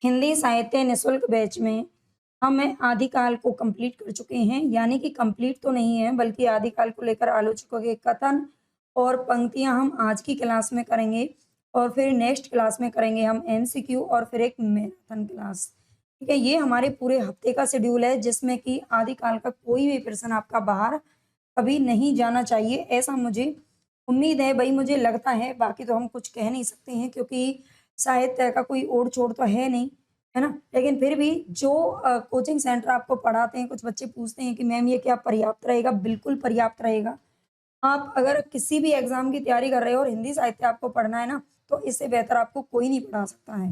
हिंदी साहित्य निःशुल्क बैच में हम आदिकाल को कंप्लीट कर चुके हैं, यानी कि कंप्लीट तो नहीं है बल्कि आदिकाल को लेकर आलोचकों के कथन और पंक्तियां हम आज की क्लास में करेंगे और फिर नेक्स्ट क्लास में करेंगे हम एमसीक्यू और फिर एक मैराथन क्लास। ठीक है, ये हमारे पूरे हफ्ते का शेड्यूल है जिसमें कि आदिकाल का कोई भी प्रश्न आपका बाहर कभी नहीं जाना चाहिए, ऐसा मुझे उम्मीद है। भाई मुझे लगता है, बाकी तो हम कुछ कह नहीं सकते हैं क्योंकि साहित्य का कोई ओढ़-छोड़ तो है नहीं, है ना? लेकिन फिर भी जो कोचिंग सेंटर आपको पढ़ाते हैं, कुछ बच्चे पूछते हैं कि मैम ये क्या पर्याप्त रहेगा? बिल्कुल पर्याप्त रहेगा। आप अगर किसी भी एग्ज़ाम की तैयारी कर रहे हो और हिंदी साहित्य आपको पढ़ना है ना, तो इससे बेहतर आपको कोई नहीं पढ़ा सकता है।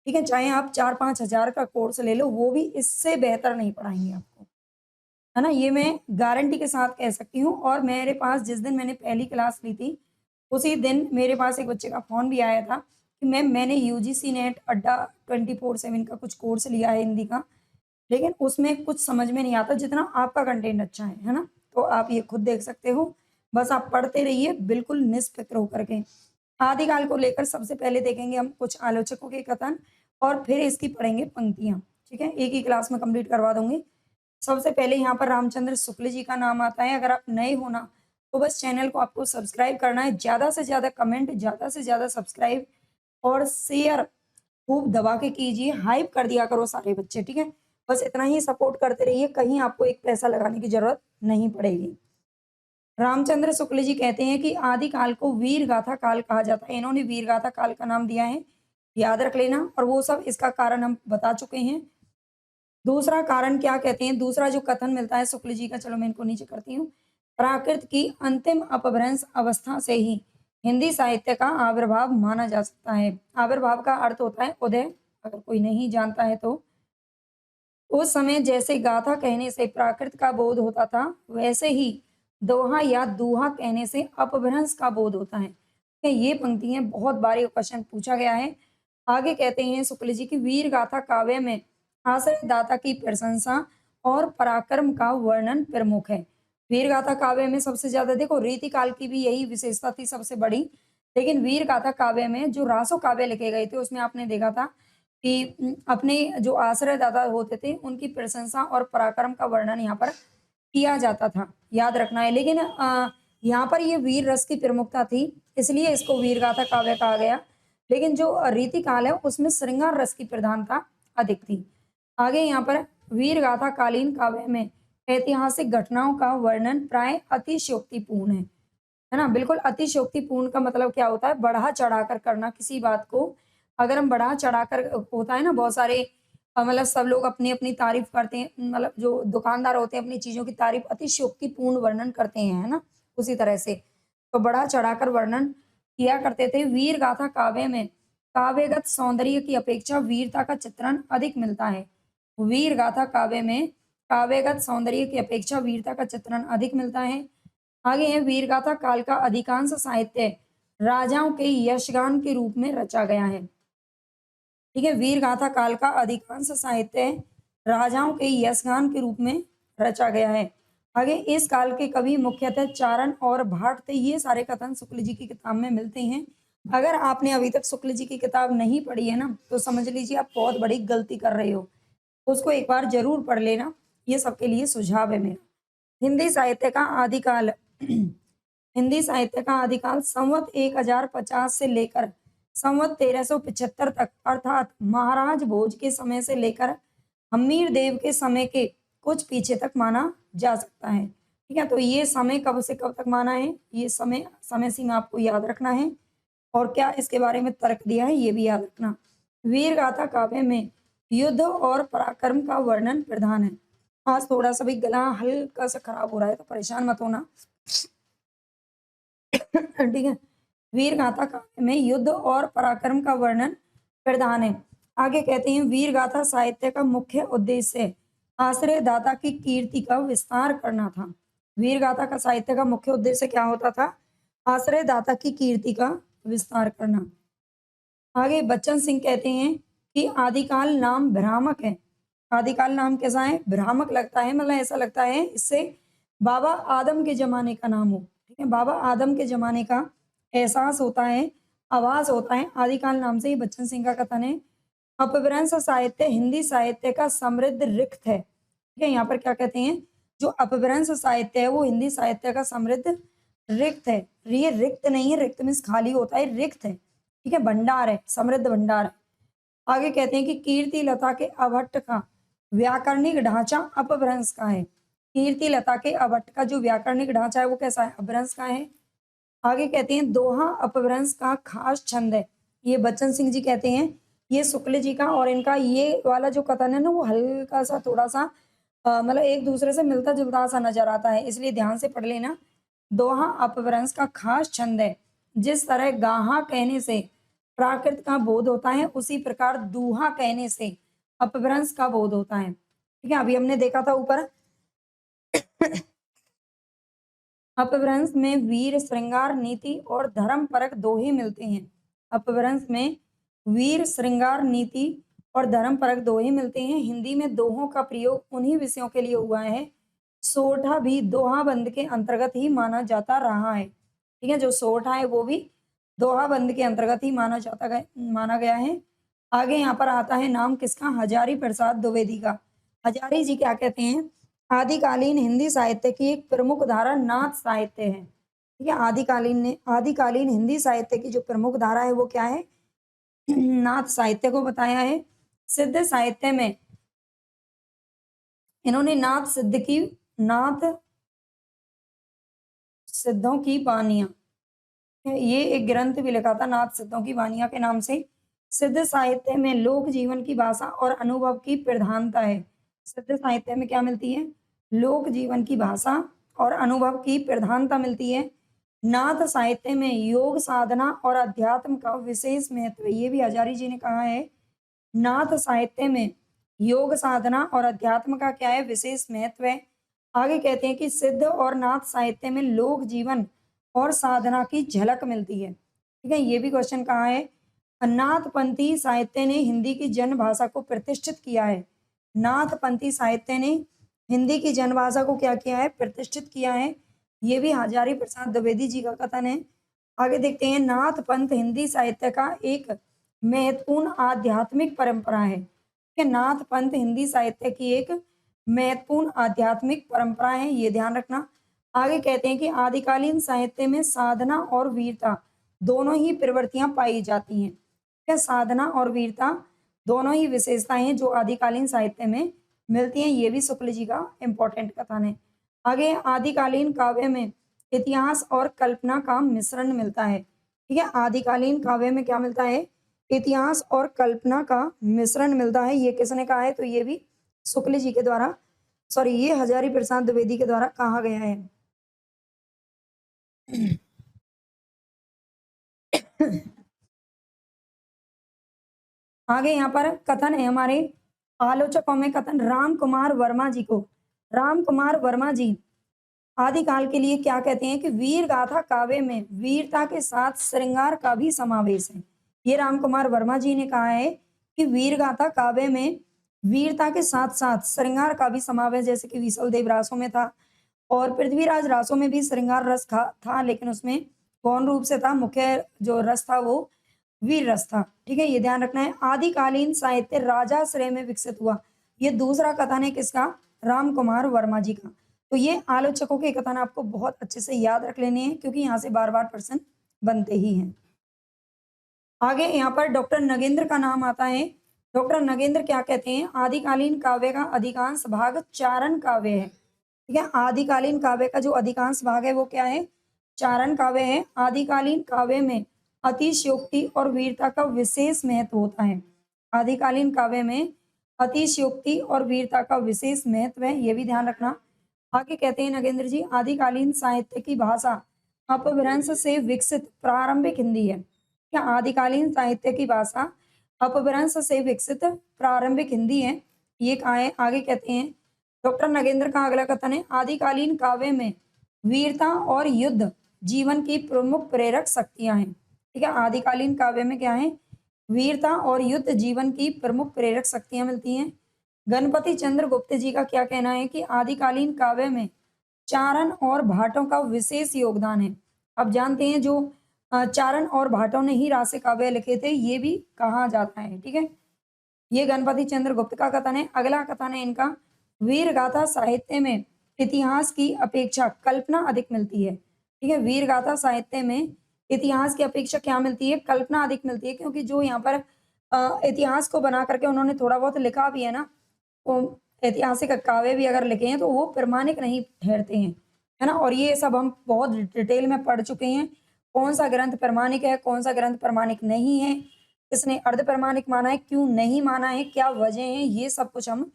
ठीक है? चाहे आप 4-5 हज़ार का कोर्स ले लो, वो भी इससे बेहतर नहीं पढ़ाएँगे आपको। है ना? ये मैं गारंटी के साथ कह सकती हूँ और मेरे पास जिस दिन मैंने पहली क्लास ली थी, उसी दिन मेरे पास एक बच्चे का फ़ोन भी आया था कि मैम मैंने यूजीसी नेट अड्डा 24/7 का कुछ कोर्स लिया है हिंदी का, लेकिन उसमें कुछ समझ में नहीं आता जितना आपका कंटेंट अच्छा है ना? तो आप ये खुद देख सकते हो, बस आप पढ़ते रहिए बिल्कुल निष्फ़िक्र होकर के। आदिकाल को लेकर सबसे पहले देखेंगे हम कुछ आलोचकों के कथन और फिर इसकी पढ़ेंगे पंक्तियाँ, ठीक है? एक ही क्लास में कंप्लीट करवा दूँगी। सबसे पहले यहाँ पर रामचंद्र शुक्ल जी का नाम आता है। अगर आप नए हो ना, तो बस चैनल को आपको सब्सक्राइब करना है। ज़्यादा से ज़्यादा कमेंट, ज़्यादा से ज़्यादा सब्सक्राइब और शेयर खूब दबा के कीजिए, हाइप कर दिया करो सारे बच्चे, ठीक है? बस इतना ही सपोर्ट करते रहिए, कहीं आपको एक पैसा लगाने की ज़रूरत नहीं पड़ेगी। रामचंद्र शुक्ल जी कहते हैं कि आदि काल को वीर गाथा काल कहा जाता है। इन्होंने वीर गाथा काल का नाम दिया है, याद रख लेना और वो सब इसका कारण हम बता चुके हैं। दूसरा कारण क्या कहते हैं, दूसरा जो कथन मिलता है शुक्ल जी का, चलो मैं इनको नीचे करती हूँ। प्राकृत की अंतिम अपभ्रंश अवस्था से ही हिंदी साहित्य का आविर्भाव माना जा सकता है। आविर्भाव का अर्थ होता है उदय, अगर कोई नहीं जानता है तो। उस समय जैसे गाथा कहने से प्राकृत का बोध होता था, वैसे ही दोहा या दूहा कहने से अपभ्रंश का बोध होता है। ये पंक्तियाँ बहुत बार ये क्वेश्चन पूछा गया है। आगे कहते हैं शुक्ल जी की वीर गाथा काव्य में आश्रयदाता की प्रशंसा और पराक्रम का वर्णन प्रमुख है। वीर गाथा काव्य में सबसे ज्यादा देखो, रीति काल की भी यही विशेषता थी सबसे बड़ी, लेकिन वीर गाथा काव्य में जो रासो काव्य लिखे गए थे उसमें आपने देखा था कि अपने जो आश्रयदाता होते थे उनकी प्रशंसा और पराक्रम का वर्णन यहाँ पर किया जाता था, याद रखना है। लेकिन यहाँ पर ये वीर रस की प्रमुखता थी, इसलिए इसको वीर गाथा काव्य कहा गया। लेकिन जो रीति काल है उसमें श्रृंगार रस की प्रधानता अधिक थी। आगे यहाँ पर वीर गाथा कालीन काव्य में ऐतिहासिक घटनाओं का वर्णन प्राय अतिशयोक्तिपूर्ण है ना? बिल्कुल अतिशयोक्तिपूर्ण का मतलब क्या होता है? बढ़ा-चढ़ाकर करना किसी बात को। अगर हम बढ़ा-चढ़ाकर होता है ना बहुत सारे मतलब सब लोग अपनी-अपनी तारीफ़ करते हैं, मतलब जो दुकानदार होते हैं अपनी चीज़ों की तारीफ़ अतिशयोक्तिपूर्ण वर्णन करते हैं, है ना? उसी तरह से। तो बढ़ा-चढ़ाकर वर्णन किया करते थे। वीर गाथा काव्य में काव्यगत सौंदर्य की अपेक्षा वीरता का चित्रण अधिक मिलता है। वीर गाथा काव्य में काव्यगत सौंदर्य की अपेक्षा वीरता का चित्रण अधिक मिलता है। आगे है वीरगाथा काल का अधिकांश साहित्य राजाओं के यशगान के रूप में रचा गया है। ठीक है, वीरगाथा काल का अधिकांश साहित्य राजाओं के यशगान के रूप में रचा गया है। आगे इस काल के कवि मुख्यतः चारण और भाट थे। ये सारे कथन शुक्ल जी की किताब में मिलते हैं। अगर आपने अभी तक शुक्ल जी की किताब नहीं पढ़ी है ना, तो समझ लीजिए आप बहुत बड़ी गलती कर रहे हो। उसको एक बार जरूर पढ़ लेना, ये सबके लिए सुझाव है मेरा। हिंदी साहित्य का आदिकाल हिंदी साहित्य का आदिकाल संवत 1050 से लेकर संवत 1375 तक, अर्थात महाराज भोज के समय से लेकर हम्मीर देव के समय के कुछ पीछे तक माना जा सकता है। ठीक है, तो ये समय कब से कब तक माना है, ये समय समय सीमा आपको याद रखना है और क्या इसके बारे में तर्क दिया है ये भी याद रखना। वीर गाथा काव्य में युद्ध और पराक्रम का वर्णन प्रधान है। आज थोड़ा सा भी गला हल्का सा खराब हो रहा है तो परेशान मत होना। ठीक है, वीर गाथा काव्य में युद्ध और पराक्रम का वर्णन प्रधान है। आगे कहते हैं वीर गाथा साहित्य का मुख्य उद्देश्य आश्रयदाता की कीर्ति का विस्तार करना था। वीर गाथा का साहित्य का मुख्य उद्देश्य क्या होता था? आश्रयदाता की कीर्ति का विस्तार करना। आगे बच्चन सिंह कहते हैं कि आदिकाल नाम भ्रामक है। आदिकाल नाम कैसा है? भ्रामक लगता है, मतलब ऐसा लगता है इससे बाबा आदम के जमाने का नाम हो। ठीक है, बाबा आदम के जमाने का एहसास होता है, आवाज होता है। आदिकाल नाम से ही बच्चन सिंह का कथन है। अपभ्रंश साहित्य हिंदी साहित्य का समृद्ध रिक्त है। ठीक है, यहाँ पर क्या कहते हैं, जो अपभ्रंश साहित्य है वो हिंदी साहित्य का समृद्ध रिक्त है। ये रिक्त नहीं है, रिक्त मीन्स खाली होता है, रिक्त है। ठीक है, भंडार है, समृद्ध भंडार है। आगे कहते हैं कि कीर्ति लता के अभट्ट का व्याकरणिक ढांचा अपभ्रंश का है। कीर्ति लता के अभट्ट का जो व्याकरणिक ढांचा है वो कैसा है, अपभ्रंश का है। आगे कहते हैं दोहा अपभ्रंश का खास छंद है। ये बच्चन सिंह जी कहते हैं, ये शुक्ल जी का और इनका ये वाला जो कथन है ना वो हल्का सा थोड़ा सा मतलब एक दूसरे से मिलता जुलता सा नजर आता है, इसलिए ध्यान से पढ़ लेना। दोहा अपभ्रंश का खास छंद है। जिस तरह गाहा कहने से प्राकृत का बोध होता है, उसी प्रकार दूहा कहने से अपभ्रंश का बोध होता है। ठीक है, अभी हमने देखा था ऊपर अपभ्रंश में वीर, श्रृंगार, नीति और धर्म परक दोहे मिलते हैं। अपभ्रंश में वीर, श्रृंगार, नीति और धर्म परक दोहे मिलते हैं। हिंदी में दोहों का प्रयोग उन्हीं विषयों के लिए हुआ है। सोठा भी दोहाबंद के अंतर्गत ही माना जाता रहा है। ठीक है, जो सोठा है वो भी दोहाबंद के अंतर्गत ही माना गया है। आगे यहाँ पर आता है नाम किसका, हजारी प्रसाद द्विवेदी का। हजारी जी क्या कहते हैं, आदिकालीन हिंदी साहित्य की एक प्रमुख धारा नाथ साहित्य है। ठीक है, आदिकालीन हिंदी साहित्य की जो प्रमुख धारा है वो क्या है, नाथ साहित्य को बताया है। सिद्ध साहित्य में इन्होंने नाथ सिद्धों की बानियां, ये एक ग्रंथ भी लिखा था नाथ सिद्धों की बानियां के नाम से। सिद्ध साहित्य में लोक जीवन की भाषा और अनुभव की प्रधानता है। सिद्ध साहित्य में क्या मिलती है, लोक जीवन की भाषा और अनुभव की प्रधानता मिलती है। नाथ साहित्य में योग साधना और अध्यात्म का विशेष महत्व, ये भी हजारी जी ने कहा है। नाथ साहित्य में योग साधना और अध्यात्म का क्या है, विशेष महत्व है। आगे कहते हैं कि सिद्ध और नाथ साहित्य में लोक जीवन और साधना की झलक मिलती है। ठीक है, ये भी क्वेश्चन कहाँ है, नाथपंथी साहित्य ने हिंदी की जन भाषा को प्रतिष्ठित किया है। नाथपंथी साहित्य ने हिंदी की जनभाषा को क्या किया है, प्रतिष्ठित किया है। ये भी हजारी प्रसाद द्विवेदी जी का कथन है। आगे देखते हैं, नाथ पंथ हिंदी साहित्य का एक महत्वपूर्ण आध्यात्मिक परंपरा है। कि नाथ पंथ हिंदी साहित्य की एक महत्वपूर्ण आध्यात्मिक परंपरा है, ये ध्यान रखना। आगे कहते हैं कि आदिकालीन साहित्य में साधना और वीरता दोनों ही प्रवृत्तियां पाई जाती हैं। क्या साधना और वीरता दोनों ही विशेषताएं हैं जो आदिकालीन साहित्य में मिलती हैं, ये भी शुक्ल जी का इंपॉर्टेंट कथन है। आगे आदिकालीन काव्य में इतिहास और कल्पना का मिश्रण मिलता है। ठीक है, आदिकालीन काव्य में क्या मिलता है, इतिहास और कल्पना का मिश्रण मिलता है। ये किसने कहा है, तो ये भी शुक्ल जी के द्वारा, सॉरी ये हजारी प्रसाद द्विवेदी के द्वारा कहा गया है। आगे यहाँ पर कथन है हमारे आलोचकों में, कथन राम कुमार वर्मा जी को। राम कुमार वर्मा जी आदिकाल के लिए क्या कहते हैं कि वीर गाथा काव्य में वीरता के साथ श्रृंगार का भी समावेश है। ये राम कुमार वर्मा जी ने कहा है कि वीर गाथा काव्य में वीरता के साथ साथ श्रृंगार का भी समावेश, जैसे कि विसल देव रासों में था और पृथ्वीराज रासों में भी श्रृंगार रस था, लेकिन उसमें गौण रूप से था, मुख्य जो रस था वो वीर रस था। ठीक है, ये ध्यान रखना है। आदिकालीन साहित्य राजाश्रय में विकसित हुआ, ये दूसरा कथन है किसका, राम कुमार वर्मा जी का। तो ये आलोचकों के कथन आपको बहुत अच्छे से याद रख लेने हैं, क्योंकि यहाँ से बार बार प्रश्न बनते ही हैं। आगे यहाँ पर डॉक्टर नगेंद्र का नाम आता है। डॉक्टर नगेंद्र क्या कहते हैं, आदिकालीन काव्य का अधिकांश भाग चारण काव्य है। ठीक है, आदिकालीन काव्य का जो अधिकांश भाग है वो क्या है, चारण काव्य है। आदिकालीन काव्य में अतिशयोक्ति और वीरता का विशेष महत्व होता है। आदिकालीन काव्य में अतिशयोक्ति और वीरता का विशेष महत्व है, ये भी ध्यान रखना। आगे कहते हैं नगेंद्र जी, आदिकालीन साहित्य की भाषा अपभ्रंश से विकसित प्रारंभिक हिंदी है। क्या आदिकालीन साहित्य की भाषा अपभ्रंश से विकसित प्रारंभिक हिंदी है, ये कहा है। आगे कहते हैं डॉक्टर नगेंद्र का अगला कथन है, आदिकालीन काव्य में वीरता और युद्ध जीवन की प्रमुख प्रेरक शक्तियां हैं। ठीक है, आदिकालीन काव्य में क्या है, वीरता और युद्ध जीवन की प्रमुख प्रेरक शक्तियां मिलती हैं। गणपति चंद्र गुप्त जी का क्या कहना है कि आदिकालीन काव्य में चारण और भाटों का विशेष योगदान है। अब जानते हैं जो चारण और भाटों ने ही रासे काव्य लिखे थे, ये भी कहा जाता है। ठीक है, ये गणपति चंद्र गुप्त का कथन है। अगला कथन है इनका, वीर गाथा साहित्य में इतिहास की अपेक्षा कल्पना अधिक मिलती है। ठीक है, वीर गाथा साहित्य में इतिहास की अपेक्षा क्या मिलती है? कल्पना अधिक मिलती है, क्योंकि जो यहाँ पर इतिहास को बना करके उन्होंने थोड़ा बहुत लिखा भी है ना, वो ऐतिहासिक काव्य भी अगर लिखे हैं तो वो प्रामाणिक नहीं ठहरते हैं, है ना? और ये सब हम बहुत डिटेल में पढ़ चुके हैं, कौन सा ग्रंथ प्रामाणिक है, कौन सा ग्रंथ प्रामाणिक नहीं है, किसने अर्ध प्रामाणिक माना है, क्यों नहीं माना है, क्या वजह है, ये सब कुछ हम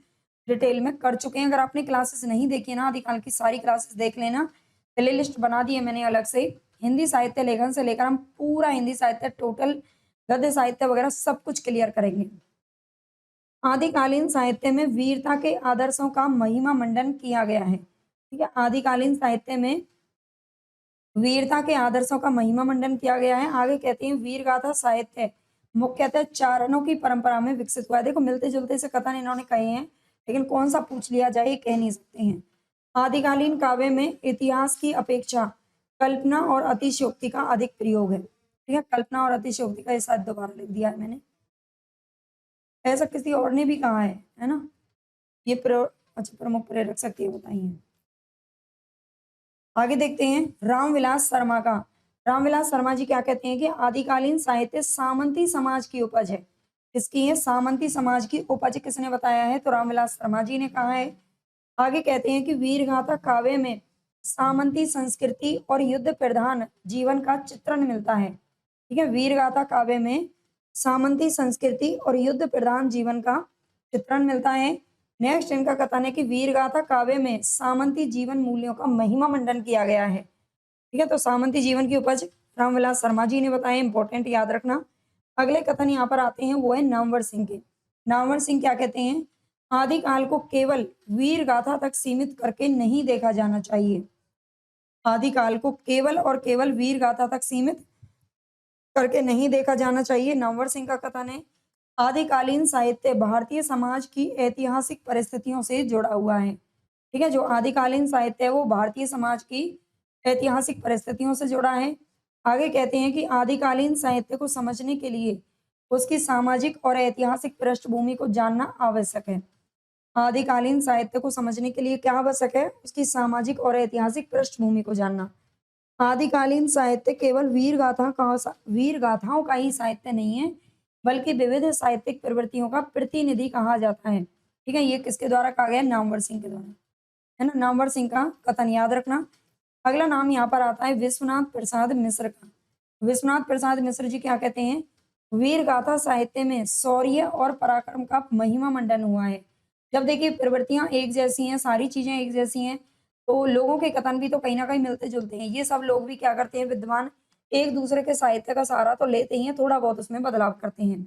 डिटेल में कर चुके हैं। अगर आपने क्लासेस नहीं देखी है ना, आदिकाल की सारी क्लासेस देख लेना, प्ले लिस्ट बना दी है मैंने अलग से। हिंदी साहित्य लेखन से लेकर हम पूरा हिंदी साहित्य टोटल गद्य साहित्य वगैरह सब कुछ क्लियर करेंगे। आदिकालीन साहित्य में वीरता के आदर्शों का महिमा मंडन किया गया है। ठीक है, आदिकालीन साहित्य में वीरता के आदर्शों का महिमा मंडन किया गया है। आगे कहते हैं वीर गाथा साहित्य मुख्यतः चारणों की परंपरा में विकसित हुआ है। देखो मिलते जुलते से कथन इन्होंने कहे हैं, लेकिन कौन सा पूछ लिया जाए कह नहीं सकते हैं। आदिकालीन काव्य में इतिहास की अपेक्षा कल्पना और अतिशयोक्ति का अधिक प्रयोग है। ठीक है, कल्पना और अतिशयोक्ति का ये शायद दोबारा लिख दिया है मैंने, ऐसा किसी और ने भी कहा है ना? ये अच्छा, प्रमुख प्रेरक शक्ति बताइए। आगे देखते हैं रामविलास शर्मा का। रामविलास शर्मा जी क्या कहते हैं कि आदिकालीन साहित्य सामंती समाज की उपज है। किसकी है? सामंती समाज की उपज। किसने बताया है? तो रामविलास शर्मा जी ने कहा है। आगे कहते हैं कि वीरगाथा काव्य में सामंती संस्कृति और युद्ध प्रधान जीवन का चित्रण मिलता है। ठीक है, वीरगाथा काव्य में सामंती संस्कृति और युद्ध प्रधान जीवन का चित्रण मिलता है। नेक्स्ट इनका कथन है कि वीरगाथा काव्य में सामंती जीवन मूल्यों का महिमा मंडन किया गया है। ठीक है, तो सामंती जीवन की उपज रामविलास शर्मा जी ने बताया, इंपॉर्टेंट याद रखना। अगले कथन यहाँ पर आते हैं, वो है नामवर सिंह के। नामवर सिंह क्या कहते हैं? आदिकाल को केवल वीर गाथा तक सीमित करके नहीं देखा जाना चाहिए। आदिकाल को केवल और केवल वीर गाथा तक सीमित करके नहीं देखा जाना चाहिए। नामवर सिंह का कथन है, आदिकालीन साहित्य भारतीय समाज की ऐतिहासिक परिस्थितियों से जुड़ा हुआ है। ठीक है, जो आदिकालीन साहित्य है वो भारतीय समाज की ऐतिहासिक परिस्थितियों से जुड़ा है। आगे कहते हैं कि आदिकालीन साहित्य को समझने के लिए उसकी सामाजिक और ऐतिहासिक पृष्ठभूमि को जानना आवश्यक है। आदिकालीन साहित्य को समझने के लिए क्या आवश्यक है? उसकी सामाजिक और ऐतिहासिक पृष्ठभूमि को जानना। आदिकालीन साहित्य केवल वीर गाथाओं का ही साहित्य नहीं है, बल्कि विविध साहित्यिक प्रवृत्तियों का प्रतिनिधि कहा जाता है। ठीक है, ये किसके द्वारा कहा गया? नामवर सिंह के द्वारा, है ना? नामवर सिंह का कथन याद रखना। अगला नाम यहाँ पर आता है विश्वनाथ प्रसाद मिश्र का। विश्वनाथ प्रसाद मिश्र जी क्या कहते हैं? वीर गाथा साहित्य में शौर्य और पराक्रम का महिमा मंडन हुआ है। जब देखिए प्रवृत्तियां एक जैसी हैं, सारी चीजें एक जैसी हैं, तो लोगों के कथन भी तो कहीं ना कहीं मिलते जुलते हैं। ये सब लोग भी क्या करते हैं? विद्वान एक दूसरे के साहित्य का सहारा तो लेते ही हैं, थोड़ा बहुत उसमें बदलाव करते हैं।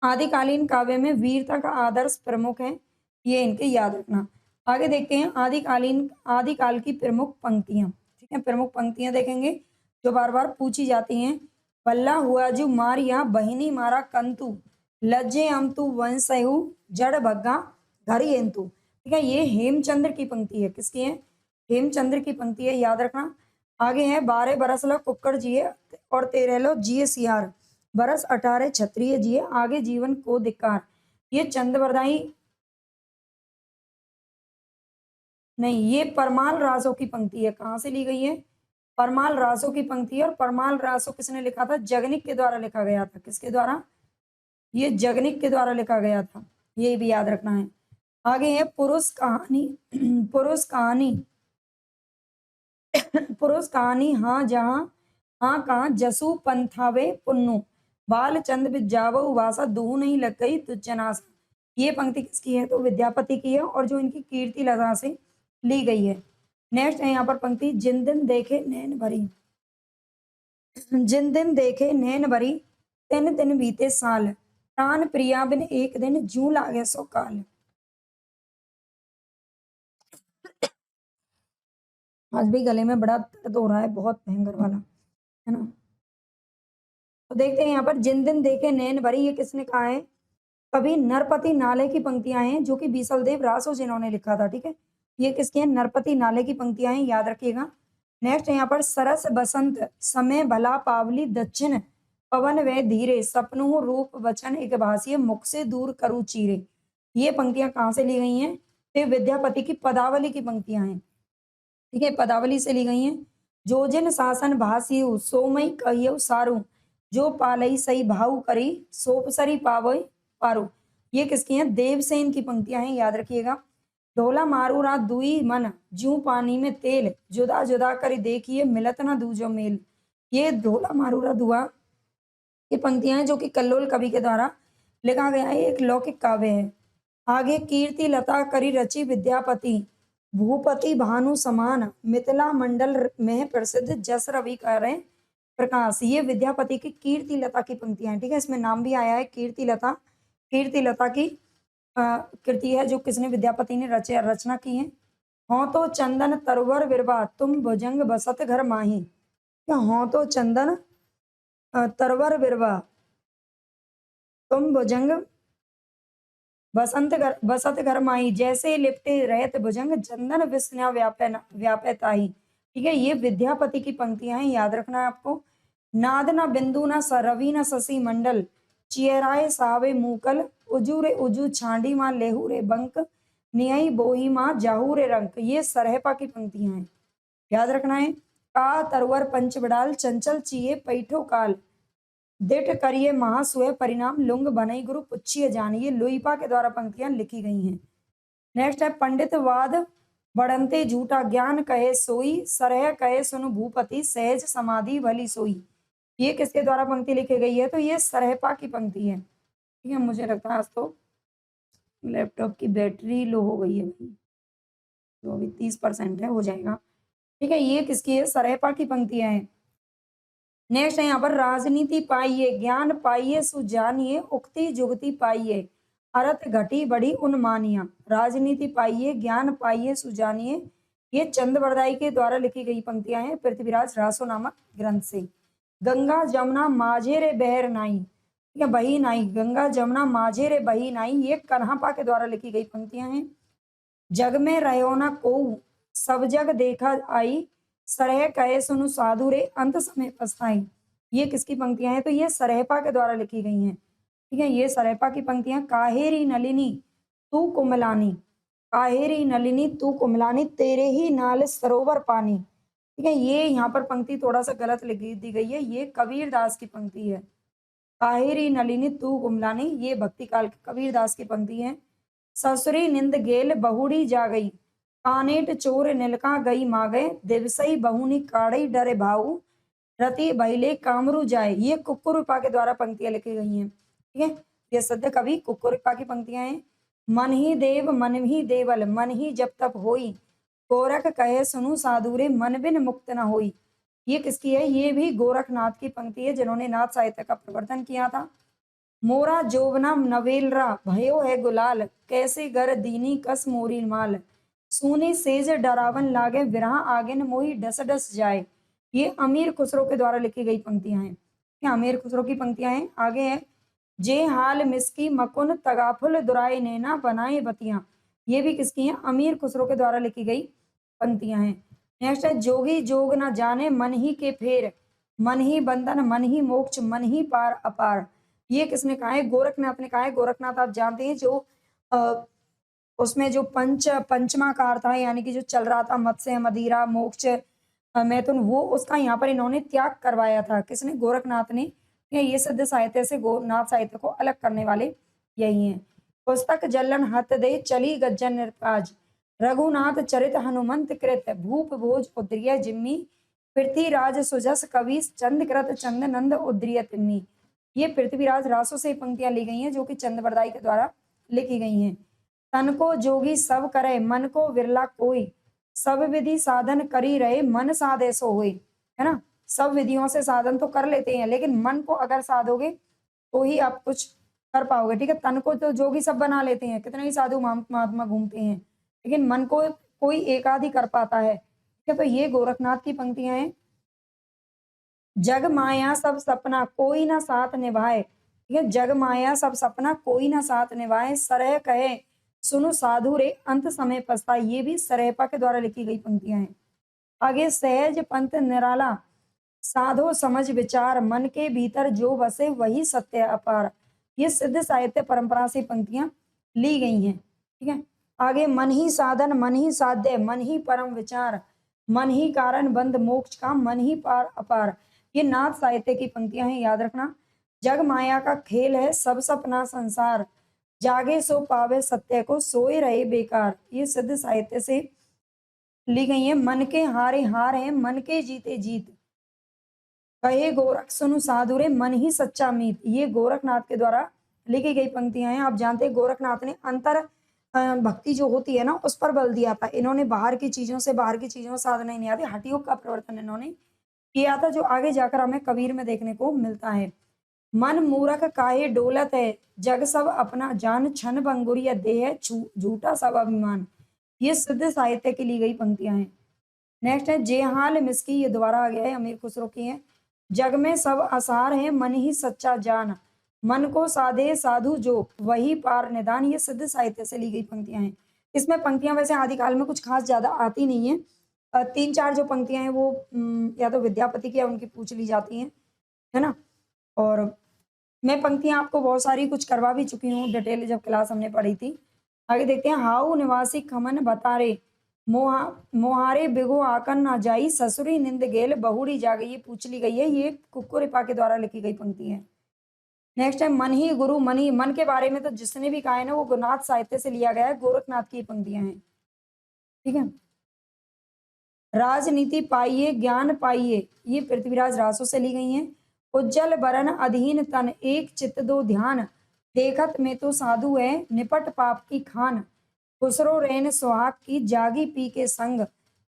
आदिकालीन काव्य में वीरता का आदर्श प्रमुख है, ये इनके याद रखना। आगे देखते हैं आदिकाल की प्रमुख पंक्तियां। ठीक है, प्रमुख पंक्तियां देखेंगे जो बार बार पूछी जाती हैं। पल्ला हुआ जो मारिया बहिनी मारा कंतु, लज्जे अमतु वंशहु जड़ भग्गा घर एंतु। ठीक है, ये हेमचंद्र की पंक्ति है। किसकी है? हेमचंद्र की पंक्ति है, याद रखना। आगे है 12 बरस लो कुक्कड़ जिए और 13 लो जिए सियार, बरस 18 क्षत्रिय जिए आगे जीवन को धिक्कार। ये चंद्रवरदाई नहीं, ये परमाल रासो की पंक्ति है। कहाँ से ली गई है? परमाल रासो की पंक्ति है। और परमाल रासो किसने लिखा था? जगनिक के द्वारा लिखा गया था। किसके द्वारा? ये जगनिक के द्वारा लिखा गया था, ये भी याद रखना है। आगे है पुरुष कहानी। पुरुष कहानी पुरुष कहानी हाँ जहाँ हाँ कहाँ जसु पंथावे पुन्नु, बाल चंद विद्यावहु वासा दूह नहीं लग गई तुझनास। ये पंक्ति किसकी है? तो विद्यापति की है, और जो इनकी कीर्ति लता से ली गई है। नेक्स्ट है यहाँ पर पंक्ति, जिन दिन देखे नैन भरी, जिन दिन देखे नैन भरी तिन दिन बीते साल, प्राण प्रिया बिन एक दिन जू लागे सो काल। आज भी गले में बड़ा दर्द हो रहा है, बहुत भयंकर वाला, है ना? तो देखते हैं यहाँ पर, जिन दिन देखे नैन भरी, ये किसने कहा है? कवि नरपति नाले की पंक्तियां हैं, जो कि बीसलदेव रासो जिन्होंने लिखा था। ठीक है, ये किसके हैं? नरपति नाले की पंक्तियां हैं, याद रखिएगा। नेक्स्ट है यहाँ पर, सरस बसंत समय भला पावली दक्षिण पवन व धीरे सपनों रूप वचन एक भाषिए मुख से दूर करू चीरे। ये पंक्तियां कहाँ से ली गई हैं? तो ये विद्यापति की पदावली की पंक्तियां हैं। ठीक है, पदावली से ली गई हैं। जो जिन शासन भासियु सोमई कहियउ सारू, जो पालई सही भाऊ करी सोपसरी पावई पारो। ये किसकी हैं? देवसेन की पंक्तियां हैं, याद रखिएगा। ढोला मारू रात दुई मन, ज्यों पानी में तेल, जुदा जुदा करी देखिए मिलत न दूजो मेल। ये ढोला मारू रा दुआ ये पंक्तियां हैं जो कि कल्लोल कवि के द्वारा लिखा गया है, एक लौकिक काव्य है। आगे कीर्ति लता करी रचि विद्यापति, भूपति भानु समान, मिथिला मंडल में प्रसिद्ध जस रवि करें प्रकाश। ये विद्यापति की कीर्ति लता की पंक्तियां हैं। ठीक है, इसमें नाम भी आया है कीर्ति लता। कीर्ति लता की कृति है जो किसने? विद्यापति ने रचना की है। हों तो चंदन तरवर विरवा, तुम भुजंग बसत घर माही। क्या हों तो चंदन तरवर विरवा, तुम भुजंग बसत घर माही, जैसे लिपटे रहत भुजंग, चंदन विस्ना व्यापे ताही। ठीक है, ये विद्यापति की पंक्तियां हैं, याद रखना है आपको। नाद न बिंदु न रवि न शशि मंडल, चियराए सावे मूकल, उजूरे उजू छांडी माँ लेहू रे बंक, नियई बोही माँ जाहू रे रंक। ये सरहपा की पंक्तियां हैं, याद रखना है। का तरवर पंच बडाल, चंचल चिये पैठो काल, दिट करिए महासुय परिणाम, लुंग बनई गुरु पुच्छिए जान। ये लुइपा के द्वारा पंक्तियां लिखी गई हैं। नेक्स्ट है पंडित वाद बढ़ंते झूठा, ज्ञान कहे सोई, सरह कहे सुन भूपति, सहज समाधि भली सोई। ये किसके द्वारा पंक्ति लिखी गई है? तो ये सरहपा की पंक्ति है। ठीक है, मुझे लगता है आज तो लैपटॉप की बैटरी लो हो गई है भाई, तो अभी 30% है, हो जाएगा। ठीक है, ये किसकी है? सरहपा की पंक्तियां हैं। नेक्स्ट है यहाँ पर राजनीति पाइये, ज्ञान पाइये सुजानिए, उक्ति जुगति पाइये, अरथ घटी बड़ी उन्मानिया। राजनीति पाइये, ज्ञान पाइये सुजानिए, ये चंद्रवरदाई के द्वारा लिखी गई पंक्तियां हैं पृथ्वीराज रासो नामक ग्रंथ से। गंगा जमुना माझे रे बहर नाई, ठीक है, बही नाई, गंगा जमुना माझे रे बही नाई, ये कन्हापा के द्वारा लिखी गई पंक्तियां हैं। जग में रहो ना को सब जग देखा आई, सरह कहे सुनु साधु रे अंत समय पछताई। ये किसकी पंक्तियां हैं? तो ये सरहपा के द्वारा लिखी गई हैं। ठीक है, ये सरहपा की पंक्तियां। काहेरी नलिनी तू कुमलानी, काहेरी नलिनी तू कुमलानी, तेरे ही नाल सरोवर पानी। ठीक है, ये यहाँ पर पंक्ति थोड़ा सा गलत लिख दी गई है, ये कबीर दास की पंक्ति है। काहेरी नलिनी तू कुमलानी, ये भक्ति काल कबीर दास की पंक्ति है। ससुरी निंद गेल बहुड़ी जा गई, कानेट चोर निलका गई मागे, दिवसई बहुनी काढ़ई डरे भाऊ, रति बहिले कामरू जाए। ये कुक्कुरुपा के द्वारा पंक्तियां लिखी गई हैं। ठीक है, ये सद्य कवि कुक्कुरुपा की पंक्तियां हैं। मन ही देव मन ही देवल, मन ही जब तप होई, गोरख कहे सुनु साधुरे, मन बिन मुक्त न होई। ये किसकी है? ये भी गोरखनाथ की पंक्ति है, जिन्होंने नाथ साहित्य का प्रवर्तन किया था। मोरा जोवना नवेलरा भयो है गुलाल, कैसे गर दीनी कस मोरी माल, सूनी सेज डरावन लागे, विरहा आगिन मोही डस डस जाए। ये अमीर खुसरो के द्वारा लिखी गई पंक्तियां हैं। क्या अमीर खुसरो की पंक्तियां हैं? आगे है जे हाल मिसकी मकुन तगाफुल दुराए नैना बनाए बतियां। ये भी किसकी हैं? अमीर खुसरो के द्वारा लिखी गई पंक्तियां हैं। नेक्स्ट है जोगी जोग न जाने मन ही के फेर, मन ही बंधन मन ही मोक्ष मन ही पार अपार। ये किसने कहा है? गोरखनाथ ने कहा है। गोरखनाथ आप जानते हैं जो उसमें जो पंचमाकार था, यानी कि जो चल रहा था मत्स्य मदिरा मोक्ष मैथुन, वो उसका यहाँ पर इन्होंने त्याग करवाया था। किसने? गोरखनाथ ने। ये सिद्ध साहित्य से गोनाथ साहित्य को अलग करने वाले यही हैं। पुस्तक जलन हत दे चली गज्जन निरपाज, रघुनाथ चरित हनुमंत कृत, भूप भोज उद्रिय जिम्मी, पृथ्वीराज सुजस कवि चंद कृत चंद नंद उद्रिय तिम्मी। ये पृथ्वीराज रासो से पंक्तियां ली गई हैं जो कि चंद्रवरदाई के द्वारा लिखी गई हैं। तन को जोगी सब करे, मन को विरला कोई, सब विधि साधन करी रहे, मन साधे सो होई। है ना, सब विधियों से साधन तो कर लेते हैं, लेकिन मन को अगर साधोगे तो ही आप कुछ कर पाओगे। ठीक है, तन को तो जोगी सब बना लेते हैं, कितने ही साधु महात्मा घूमते हैं, लेकिन मन को कोई एक आध ही कर पाता है। ठीक है, तो ये गोरखनाथ की पंक्तियां हैं। जग माया सब सपना कोई ना साथ निभाए। ठीक है, जग माया सब सपना कोई ना साथ निभाए, सरह कहे सुनो साधु रे अंत समय पछताए। ये भी सरहपा के द्वारा लिखी गई पंक्तियां हैं। आगे सहज पंथ निराला साधो समझ विचार मन के भीतर जो बसे वही सत्य अपार। ये सिद्ध साहित्य परंपरा से पंक्तियां ली गई हैं। ठीक है, आगे मन ही साधन मन ही साध्य मन ही परम विचार मन ही कारण बंद मोक्ष का मन ही पार अपार। ये नाथ साहित्य की पंक्तियां हैं, याद रखना। जग माया का खेल है सब सपना संसार, जागे सो पावे सत्य को सोए रहे बेकार। ये सिद्ध साहित्य से ली गई है। मन के हारे हार है मन के जीते जीत, कहे गोरख सुनु साधुरे मन ही सच्चा मीत। ये गोरखनाथ के द्वारा लिखी गई पंक्तियां हैं। आप जानते हैं गोरखनाथ ने अंतर भक्ति जो होती है ना उस पर बल दिया था। इन्होंने बाहर की चीजों से साधना ही नहीं आती, हठ योग का प्रवर्तन इन्होंने किया था, जो आगे जाकर हमें कबीर में देखने को मिलता है। मन मूरख काहे डोलत है, जग सब अपना जान छन भंगुरिया देह झूठा सब अभिमान। ये सिद्ध साहित्य की ली गई पंक्तियां हैं। नेक्स्ट है जेहाल मिसकी, ये दोबारा आ गया है, अमीर खुसरो की है। जग में सब आसार है मन ही सच्चा जान, मन को साधे साधु जो वही पार निदान। ये सिद्ध साहित्य से ली गई पंक्तियां हैं। इसमें पंक्तियां वैसे आदिकाल में कुछ खास ज्यादा आती नहीं है। 3-4 जो पंक्तियां हैं वो या तो विद्यापति की या उनकी पूछ ली जाती हैं, है ना। और मैं पंक्तियां आपको बहुत सारी कुछ करवा भी चुकी हूँ डिटेल, जब क्लास हमने पढ़ी थी। आगे देखते हैं। हाउ निवासी खमन बतारे, मोहारे बिगो आकन ना जाई, ससुरी निंद गेल बहुड़ी जा गई। ये पूछ ली गई है, ये कुक्कुरिपा के द्वारा लिखी गई पंक्ति है। नेक्स्ट है मन ही गुरु मन ही, मन के बारे में तो जिसने भी कहा है ना वो गुरुनाथ साहित्य से लिया गया है, गोरखनाथ की पंक्तियां हैं। ठीक है, राजनीति पाइये ज्ञान पाइये, ये पृथ्वीराज रासो से ली गई हैं। उज्जवल बरन अधीन तन एक चित्त दो ध्यान, देखत में तो साधु है निपट पाप की खान। खुसरो रेन सुहाग की जागी पी के संग,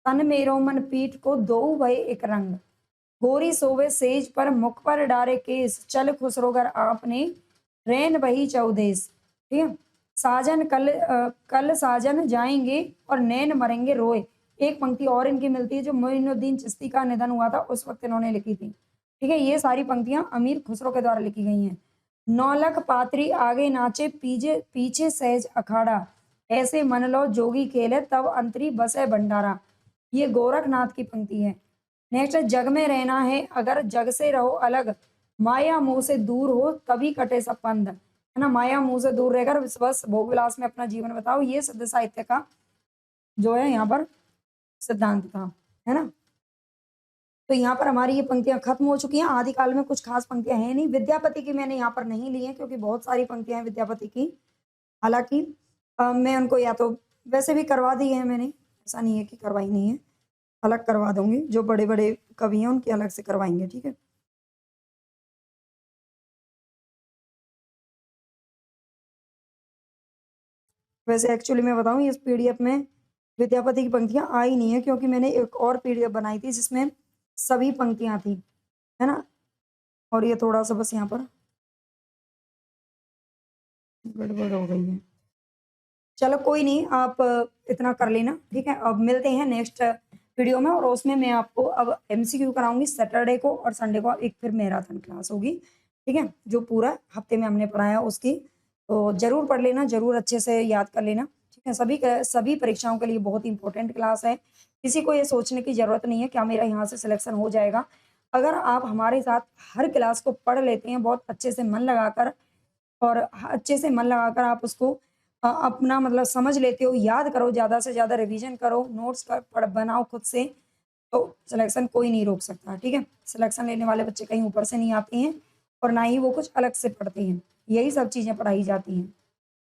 तन मेरो मन पीठ को दो भय एक रंग। गोरी सोवे सेज पर मुख पर डारे केस, चल खुसरोगर आपने रैन वही चौदेस। ठीक है, साजन कल साजन जाएंगे और नैन मरेंगे रोए। एक पंक्ति और इनकी मिलती है जो मोइनुद्दीन चिश्ती का निधन हुआ था उस वक्त इन्होंने लिखी थी। ठीक है, ये सारी पंक्तियां अमीर खुसरो के द्वारा लिखी गई हैं। नौलख पात्री आगे नाचे पीछे पीछे सहज अखाड़ा, ऐसे मन लो जोगी खेले तब अंतरी बसे भंडारा। ये गोरखनाथ की पंक्ति है। नेक्स्ट है जग में रहना है अगर जग से रहो अलग, माया मोह से दूर हो तभी कटे सब पंध। है ना, माया मोह से दूर रहकर बस भोग विलास में अपना जीवन बताओ। ये सिद्ध साहित्य का जो है यहाँ पर सिद्धांत था, है ना। तो यहाँ पर हमारी ये पंक्तियां खत्म हो चुकी हैं। आदिकाल में कुछ खास पंक्तियां हैं नहीं। विद्यापति की मैंने यहाँ पर नहीं ली है क्योंकि बहुत सारी पंक्तियां हैं विद्यापति की। हालांकि मैं उनको या तो वैसे भी करवा दी है मैंने, ऐसा नहीं है कि करवाई नहीं है, अलग करवा दूंगी। जो बड़े बड़े कवि हैं उनकी अलग से करवाएंगे। ठीक है, वैसे एक्चुअली मैं बताऊं इस पीडीएफ में विद्यापति की पंक्तियां आई नहीं है क्योंकि मैंने एक और पीडीएफ बनाई थी जिसमें सभी पंक्तियां थी, है ना। और ये थोड़ा सा बस यहाँ पर गड़बड़ हो गई है। चलो कोई नहीं, आप इतना कर लेना। ठीक है, अब मिलते हैं नेक्स्ट वीडियो में और उसमें मैं आपको अब एमसीक्यू कराऊंगी सैटरडे को और संडे को एक फिर मैराथन क्लास होगी। ठीक है, जो पूरा हफ्ते में हमने पढ़ाया उसकी तो जरूर पढ़ लेना, जरूर अच्छे से याद कर लेना। ठीक है, सभी परीक्षाओं के लिए बहुत इंपॉर्टेंट क्लास है। किसी को ये सोचने की जरूरत नहीं है क्या मेरा यहाँ से सिलेक्शन हो जाएगा। अगर आप हमारे साथ हर क्लास को पढ़ लेते हैं बहुत अच्छे से मन लगाकर और अच्छे से मन लगाकर आप उसको अपना मतलब समझ लेते हो, याद करो, ज़्यादा से ज़्यादा रिवीजन करो, नोट्स का पढ़ बनाओ खुद से, तो सिलेक्शन कोई नहीं रोक सकता। ठीक है, सिलेक्शन लेने वाले बच्चे कहीं ऊपर से नहीं आते हैं और ना ही वो कुछ अलग से पढ़ते हैं, यही सब चीज़ें पढ़ाई जाती हैं।